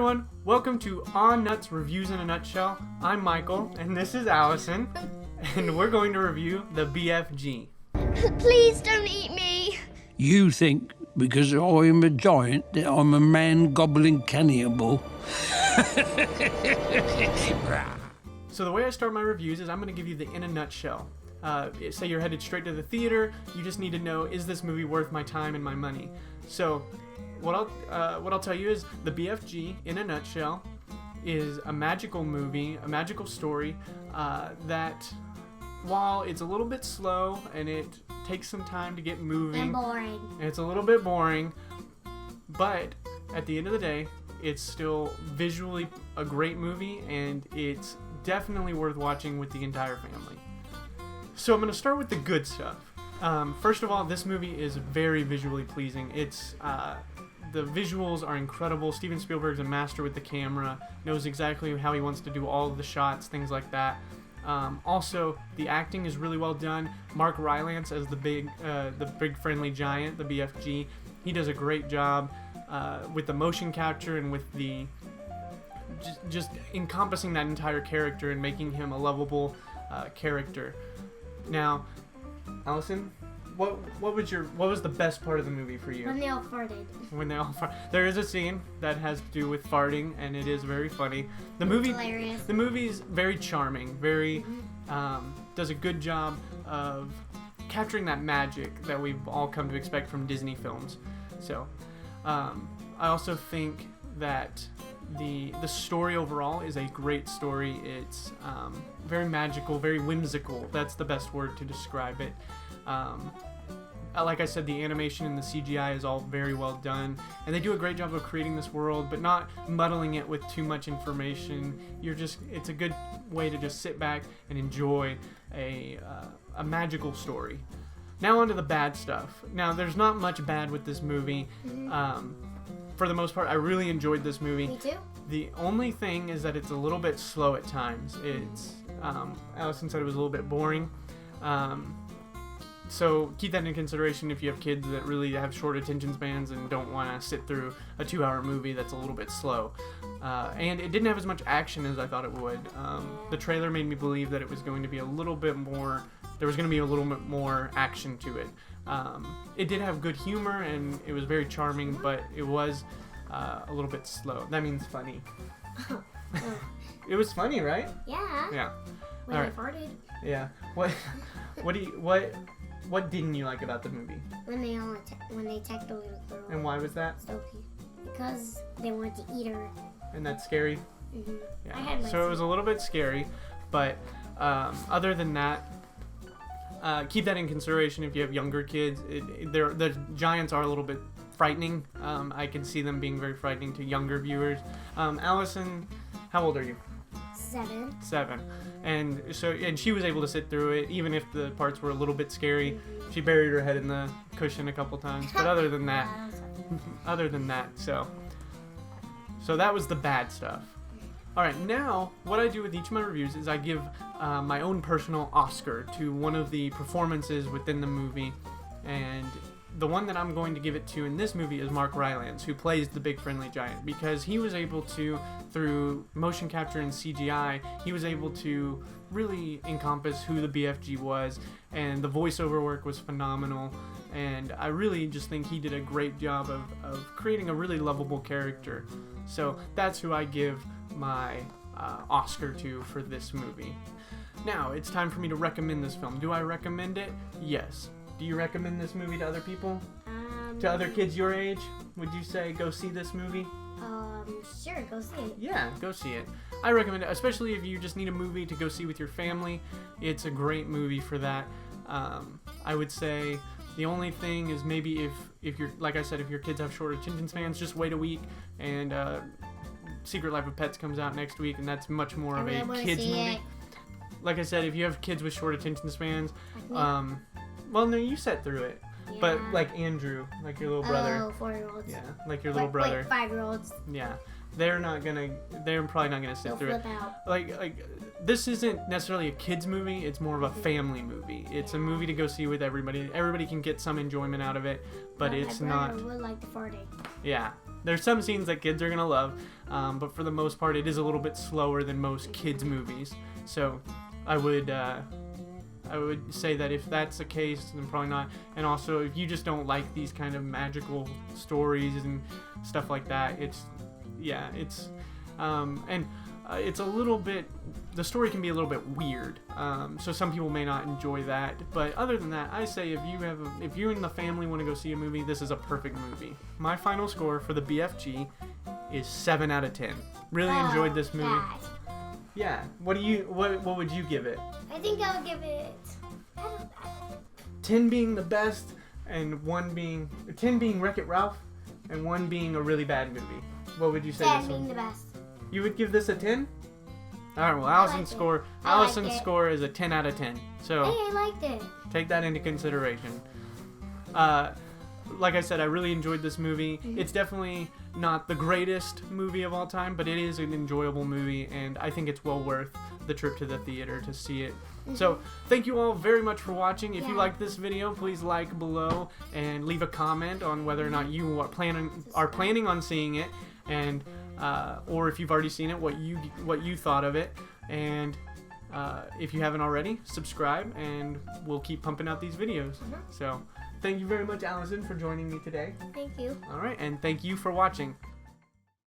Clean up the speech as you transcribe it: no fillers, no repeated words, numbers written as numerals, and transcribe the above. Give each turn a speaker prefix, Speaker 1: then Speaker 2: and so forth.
Speaker 1: everyone, welcome to On Nutz Reviews in a Nutshell. I'm Michael, and this is Alison, and we're going to review the BFG.
Speaker 2: Please don't eat me.
Speaker 3: You think because I'm a giant that I'm a man-gobbling cannibal?
Speaker 1: So the way I start my reviews is I'm going to give you the in a nutshell. Say you're headed straight to the theater, you just need to know, is this movie worth my time and my money? So what I'll tell you is the BFG, in a nutshell, is a magical movie, a magical story that, while it's a little bit slow and it takes some time to get moving,
Speaker 2: And boring.
Speaker 1: and it's a little bit boring, but at the end of the day, it's still visually a great movie, and it's definitely worth watching with the entire family. So I'm going to start with the good stuff. First of all, this movie is very visually pleasing. It's the visuals are incredible. Steven Spielberg's a master with the camera, knows exactly how he wants to do all of the shots, things like that. Also, the acting is really well done. Mark Rylance as the big friendly giant, the BFG, he does a great job with the motion capture and with the just encompassing that entire character and making him a lovable character. Now, Alison, what was the best part of the movie for you?
Speaker 2: When they all farted.
Speaker 1: When they all fart. There is a scene that has to do with farting, and it is very funny. The
Speaker 2: Hilarious.
Speaker 1: movie's very charming, very does a good job of capturing that magic that we've all come to expect from Disney films. So, I also think that the story overall is a great story. It's very magical, very whimsical. That's the best word to describe it. Like I said, the animation and the CGI is all very well done, and they do a great job of creating this world, but not muddling it with too much information. It's a good way to just sit back and enjoy a magical story. Now onto the bad stuff. Now, there's not much bad with this movie. For the most part, I really enjoyed this movie.
Speaker 2: Me too.
Speaker 1: The only thing is that it's a little bit slow at times. Alison said it was a little bit boring. So keep that in consideration if you have kids that really have short attention spans and don't want to sit through a 2-hour movie that's a little bit slow. And it didn't have as much action as I thought it would. The trailer made me believe that it was going to be a little bit more, there was going to be a little bit more action to it. It did have good humor and it was very charming, but it was a little bit slow. That means funny. It was funny, right?
Speaker 2: Yeah.
Speaker 1: Yeah.
Speaker 2: When
Speaker 1: All
Speaker 2: they
Speaker 1: right.
Speaker 2: farted.
Speaker 1: Yeah. What didn't you like about the movie?
Speaker 2: When they attacked the little girl.
Speaker 1: And why was that?
Speaker 2: Sophie. Because they wanted to eat her.
Speaker 1: And that's scary?
Speaker 2: Mm-hmm.
Speaker 1: Yeah.
Speaker 2: I had my
Speaker 1: So it was a little bit scary, but other than that, keep that in consideration if you have younger kids. The giants are a little bit frightening. I can see them being very frightening to younger viewers. Allison, how old are you?
Speaker 2: 7.
Speaker 1: 7. And she was able to sit through it, even if the parts were a little bit scary. She buried her head in the cushion a couple times, but other than that, so that was the bad stuff. All right, now what I do with each of my reviews is I give my own personal Oscar to one of the performances within the movie, and the one that I'm going to give it to in this movie is Mark Rylance, who plays the big friendly giant, because he was able to, through motion capture and CGI, he was able to really encompass who the BFG was, and the voiceover work was phenomenal, and I really just think he did a great job of creating a really lovable character. So that's who I give my Oscar to for this movie. Now, it's time for me to recommend this film. Do I recommend it? Yes. Do you recommend this movie to other people? To other kids your age? Would you say go see this movie?
Speaker 2: Sure, go see it.
Speaker 1: Yeah, go see it. I recommend it, especially if you just need a movie to go see with your family. It's a great movie for that. I would say the only thing is maybe if you're, like I said, if your kids have short attention spans, just wait a week, and Secret Life of Pets comes out next week, and that's much more of a kids movie. Like I said, if you have kids with short attention spans, well, no, you sat through it.
Speaker 2: Yeah.
Speaker 1: But like Andrew, like your little brother.
Speaker 2: Oh, 4-year-olds.
Speaker 1: Yeah, like your little brother.
Speaker 2: 5-year-olds.
Speaker 1: Yeah, they're probably not gonna sit
Speaker 2: They'll
Speaker 1: through it.
Speaker 2: flip out.
Speaker 1: Like this isn't necessarily a kids movie. It's more of a family movie. It's a movie to go see with everybody. Everybody can get some enjoyment out of it, but it's
Speaker 2: my
Speaker 1: not.
Speaker 2: brother would like the farting.
Speaker 1: Yeah, There's some scenes that kids are gonna love, but for the most part, it is a little bit slower than most kids' movies. So, I would say that if that's the case, then probably not. And also, if you just don't like these kind of magical stories and stuff like that, it's a little bit. The story can be a little bit weird, so some people may not enjoy that. But other than that, I say if you and the family want to go see a movie, this is a perfect movie. My final score for the BFG is 7 out of 10. Really enjoyed this movie.
Speaker 2: Bad.
Speaker 1: Yeah. What would you give it?
Speaker 2: I think I would give it.
Speaker 1: 10 being the best, and 10 being Wreck-It Ralph, and 1 being a really bad movie. What would you say?
Speaker 2: 10
Speaker 1: this
Speaker 2: being
Speaker 1: one?
Speaker 2: the best.
Speaker 1: You would give this a 10? All right. Well, Allison's score is a 10 out of 10. So
Speaker 2: Hey, I liked it.
Speaker 1: take that into consideration. Like I said, I really enjoyed this movie. It's definitely not the greatest movie of all time, but it is an enjoyable movie, and I think it's well worth the trip to the theater to see it. So, thank you all very much for watching. If you liked this video, please like below and leave a comment on whether or not you are planning on seeing it, and or if you've already seen it, what you thought of it. And if you haven't already, subscribe, and we'll keep pumping out these videos. So, thank you very much, Allison, for joining me today.
Speaker 2: Thank you.
Speaker 1: All right, and thank you for watching.